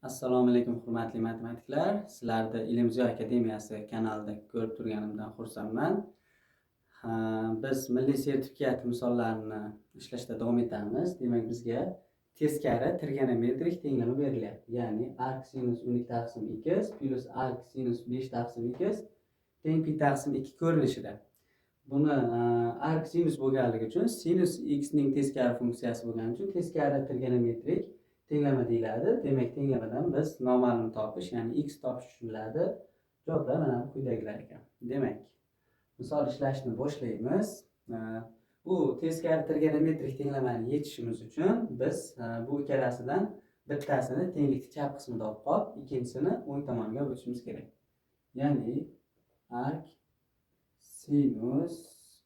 Assalomu alaykum hurmatli matematiklar. Sizlarni Ilmziyo akademiyasi kanalida ko'rib turganimdan xursandman. Biz milliy sertifikat misollarini ishlashda davom etamiz. Demak, bizga teskari trigonometrik tenglama berilyapti. Ya'ni arc sinus 12 taqsim x plus arc sinus 5 taqsim x teng pi taqsim 2 ko'rinishida. Buni arc sinus bo'lganligi uchun sinus x ning teskari funksiyasi bo'lgani uchun teskari trigonometrik tenglama deyiladi. Demak, tenglamadan biz noma'lum topish, ya'ni x topish tushuniladi. Javoblar mana bu quyidagilar ekan. Demak, misol ishlashni boshlaymiz. Bu teskari trigonometrik tenglamani yechishimiz uchun biz bu ikkalasidan bittasini tenglikni chap qismida olib qolib, ikkinchisini o'ng tomonga o'tishimiz kerak. Ya'ni arc sinus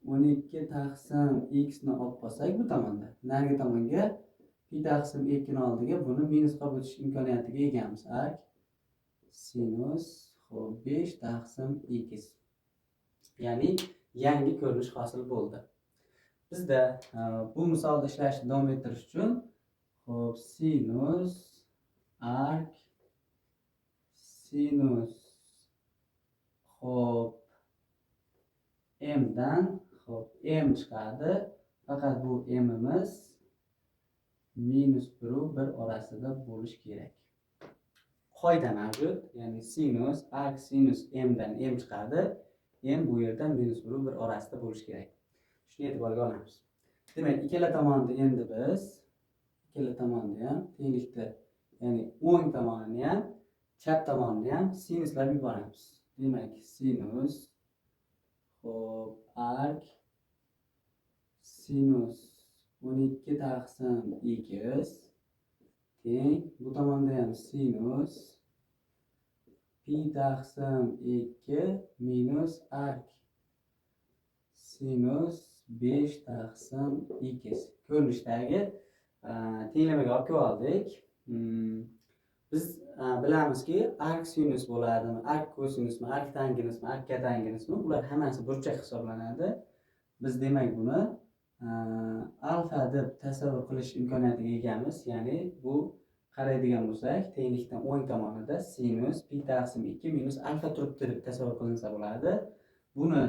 12 taqsim x ni olib qolsak bu tomonda, narigi tomonga pi taqsim 2 ni oldiga buni minus qilib o'tish imkoniyatiga egamiz. Arc sinus 5 taqsim x. Ya'ni yangi ko'rinish hosil bo'ldi. Bizda bu misolda ishlashni davom ettirish uchun sinus arc sinus m dan m chiqadi. Faqat bu m'imiz minus 1 orasida bo'lishi kerak. Qoida mavjud, ya'ni sinus arc sinus m dan m chiqadi. M bu yerda minus 1 orasida bo'lishi kerak. Shuni e'tiborga olamiz. Demak, ikkala tomonni endi biz ikkala tomonni ham tenglikda, ya'ni o'ng tomonini ham, chap tomonini ham sinuslab yuboramiz. Demak, sinus arc sinus 12 taqsim x teng bu tomonda ham sinus pi taqsim 2 minus arc sinus 5 taqsim x ko'rinishdagi tenglamaga olib keldik. Biz bilamizki, arc sinus bo'ladimi, arc kosinusmi, arc tangenusmi, arc kotangenusmi, ular hammasi burchak hisoblanadi. Biz demak buni alfa deb tasavvur qilish imkoniyatiga egamiz. Ya'ni bu qaraydigan bo'lsak, tenglikdan o'ng tomonida sinus pi taqsim 2 minus alfa turibdi deb tasavvur qilinsa bo'ladi. Buni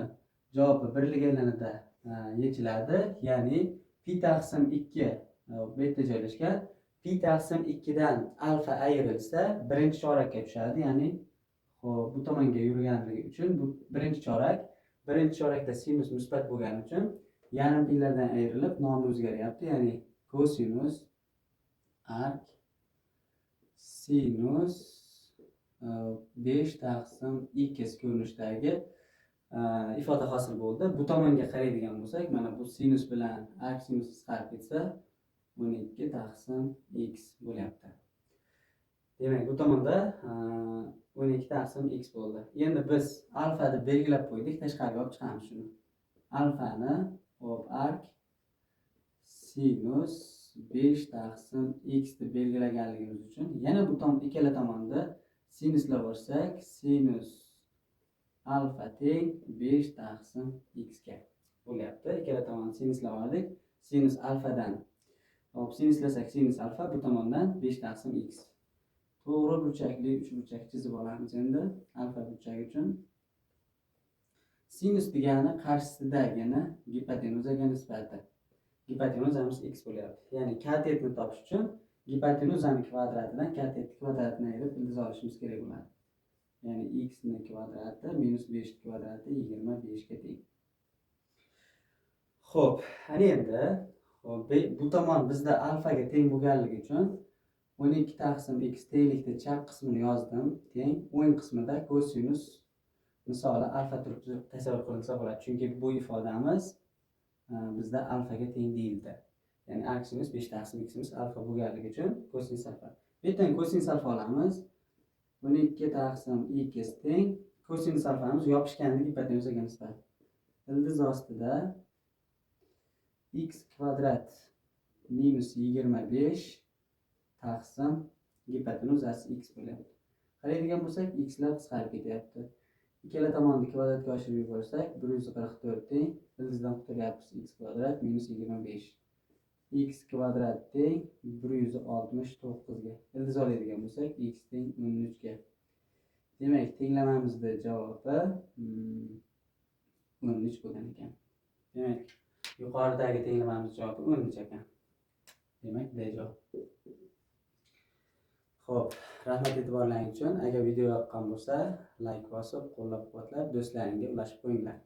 javobi birligilanida yechiladi. Ya'ni pi taqsim 2 bu yerda joylashgan. Pi taqsim 2 dan alfa ayrilsa, birinchi chorakka tushadi. Ya'ni bu tomonga yurganligi uchun bu birinchi chorak. Birinchi chorakda sinus musbat bo'lgani uchun yarim pilardan ayrilib nomi o'zgaryapti. Ya'ni kosinus arc sinus 5 taqsim x ko'rinishdagi ifoda hosil bo'ldi. Bu tomonga qaraydigan bo'lsak, mana bu sinus bilan arc sinus chiqarib ketsa 12 taqsim x bo'lyapti. Demak, bu tomonda 12 taqsim x bo'ldi. Endi biz alfa deb belgilab qo'ydik, tashqariga olib chiqamiz shuni. Alfani arc sinus 5 taqsim x deb belgilaganligimiz uchun yana bu ikkala tomonda sinuslab olsak, sinus alfa teng 5 taqsim x ga bo'lyapti. Ikkala tomonni sinuslab oldik. Sinus alfadan sinuslasak sinus alfa, bu tomondan 5 taqsim x. To'g'ri burchakli uchburchak chizib olamiz endi alfa burchagi uchun. Sinus degani qarshisidagini gipotenuzaga nisbati. Gipotenuzamiz x bo'lyapti. Ya'ni katetni topish uchun gipotenuzani kvadratidan katetni kvadratini ayirib ildiz olishimiz kerak bo'ladi. Ya'ni x ni kvadrati minus 5 kvadrati 25 ga teng. Xo'p, ana endi bu tomon bizda alfaga teng bo'lganligi uchun 12 taqsim x tenglikda chap qismini yozdim. Teng o'ng qismida kosinus misoli alfa turibdi deb tasavvur qilinsa bo'ladi. Chunki bu ifodamiz bizda alfaga teng deyildi. Ya'ni arc sinus 5 taqsim ximiz alfa bo'lganligi uchun kosinus alfa. Bu yerdan kosinus alfa olamiz. 12 taqsim x teng kosinus alfamiz yopishganligi gipotenuzaga nisbat. Ildiz ostida x kvadrat minus 25 taqsim gipotenuzasi x bo'lyapti. Qaraydigan bo'lsak, x lar qisqarib ketyapti. Ikkala tomonni kvadratga oshirib yuborsak, 144 teng ildizdan qutulyapmiz x kvadrat minus 25. x kvadrat teng 169 ga. Ildiz oladigan bo'lsak, x teng 13 ga. Demak, tenglamamizning javobi 13 bo'lgan ekan. Demak, yuqoridagi tenglamamiz javobi 13 ekan. Demak, D javob. Xo'p, rahmat e'tiborlaringiz uchun. Agar video yoqqan bo'lsa, like bosib, qo'llab-quvvatlab, do'stlaringizga ulashib qo'yinglar.